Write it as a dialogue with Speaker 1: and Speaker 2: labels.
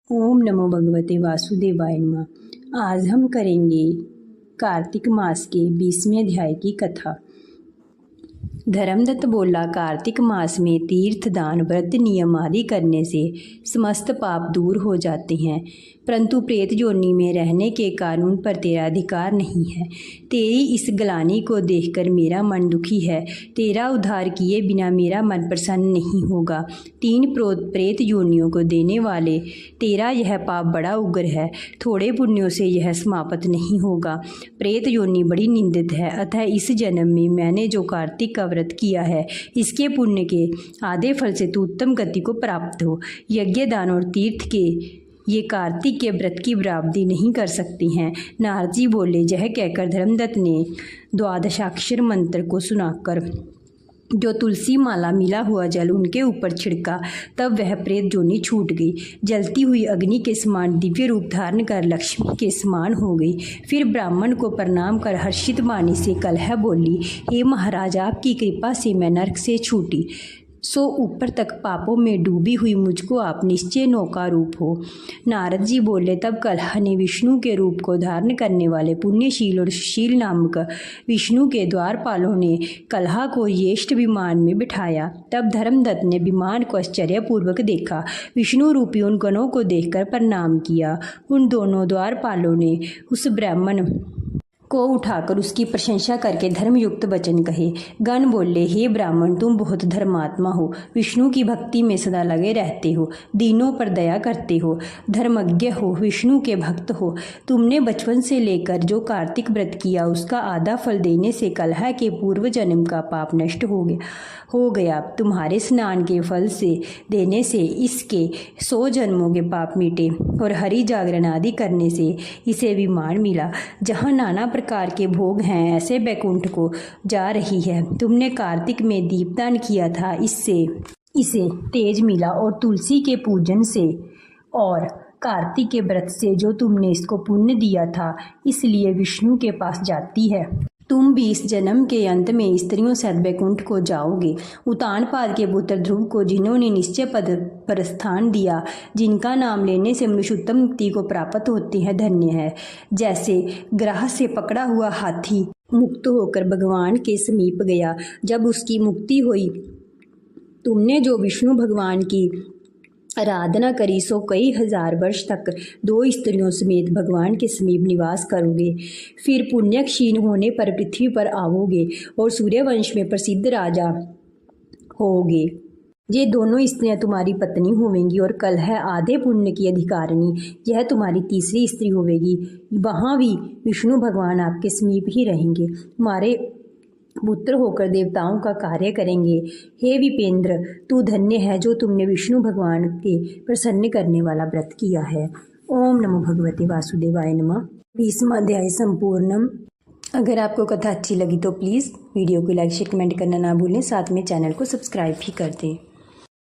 Speaker 1: ओम नमो भगवते वासुदेवाय नमः। आज हम करेंगे कार्तिक मास के 20वें अध्याय की कथा। धर्मदत्त बोला, कार्तिक मास में तीर्थ दान व्रत नियम आदि करने से समस्त पाप दूर हो जाते हैं, परंतु प्रेत योनि में रहने के कानून पर तेरा अधिकार नहीं है। तेरी इस ग्लानि को देखकर मेरा मन दुखी है। तेरा उद्धार किए बिना मेरा मन प्रसन्न नहीं होगा। 3 प्रेत योनियों को देने वाले तेरा यह पाप बड़ा उग्र है। थोड़े पुण्यों से यह समाप्त नहीं होगा। प्रेत योनि बड़ी निंदित है, अतः इस जन्म में मैंने जो कार्तिक का व्रत किया है, इसके पुण्य के आधे फल से तू उत्तम गति को प्राप्त हो। यज्ञ दान और तीर्थ के ये कार्तिक के व्रत की बराबरी नहीं कर सकती हैं। नारद जी बोले। यह कहकर धर्मदत्त ने द्वादशाक्षर मंत्र को सुनाकर जो तुलसी माला मिला हुआ जल उनके ऊपर छिड़का, तब वह प्रेत योनि छूट गई। जलती हुई अग्नि के समान दिव्य रूप धारण कर लक्ष्मी के समान हो गई। फिर ब्राह्मण को प्रणाम कर हर्षित वाणी से कलह बोली, हे महाराज, आपकी कृपा से मैं नरक से छूटी, सो ऊपर तक पापों में डूबी हुई मुझको आप निश्चय नौका रूप हो। नारद जी बोले। तब कलह ने विष्णु के रूप को धारण करने वाले पुण्यशील और सुशील नामक विष्णु के द्वारपालों ने कलह को ज्येष्ठ विमान में बिठाया। तब धर्मदत्त ने विमान को आश्चर्यपूर्वक देखा। विष्णु रूपी उन गणों को देखकर प्रणाम किया। उन दोनों द्वारपालों ने उस ब्राह्मण को उठाकर उसकी प्रशंसा करके धर्मयुक्त वचन कहे। गण बोले, हे ब्राह्मण, तुम बहुत धर्मात्मा हो, विष्णु की भक्ति में सदा लगे रहते हो, दीनों पर दया करते हो, धर्मज्ञ हो, विष्णु के भक्त हो। तुमने बचपन से लेकर जो कार्तिक व्रत किया, उसका आधा फल देने से कलह के पूर्व जन्म का पाप नष्ट हो गया। तुम्हारे स्नान के फल से देने से इसके 100 जन्मों के पाप मिटे और हरि जागरण आदि करने से इसे विमान मिला। जहाँ नाना प्रकार के भोग हैं, ऐसे बैकुंठ को जा रही है। तुमने कार्तिक में दीपदान किया था, इससे इसे तेज मिला, और तुलसी के पूजन से और कार्तिक के व्रत से जो तुमने इसको पुण्य दिया था, इसलिए विष्णु के पास जाती है। तुम भी इस जन्म के अंत में स्त्रियों सहित बैकुंठ को जाओगे। उतानपाद के पुत्र ध्रुव को जिन्होंने निश्चय पद पर स्थान दिया, जिनका नाम लेने से मनुष्य उत्तम मुक्ति को प्राप्त होते हैं, धन्य है। जैसे ग्राह से पकड़ा हुआ हाथी मुक्त होकर भगवान के समीप गया, जब उसकी मुक्ति हुई, तुमने जो विष्णु भगवान की आराधना करी, सो कई हजार वर्ष तक 2 स्त्रियों समेत भगवान के समीप निवास करोगे। फिर पुण्य क्षीण होने पर पृथ्वी पर आओगे और सूर्यवंश में प्रसिद्ध राजा होगे। ये दोनों स्त्रियां तुम्हारी पत्नी होवेंगी और कल है आधे पुण्य की अधिकारिणी, यह तुम्हारी तीसरी स्त्री होवेगी। वहाँ भी विष्णु भगवान आपके समीप ही रहेंगे, तुम्हारे पुत्र होकर देवताओं का कार्य करेंगे। हे विपेंद्र, तू धन्य है जो तुमने विष्णु भगवान के प्रसन्न करने वाला व्रत किया है। ओम नमो भगवते वासुदेवाय नमः। 20वां अध्याय संपूर्णम। अगर आपको कथा अच्छी लगी तो प्लीज़ वीडियो को लाइक शेयर कमेंट करना ना भूलें, साथ में चैनल को सब्सक्राइब भी कर दें।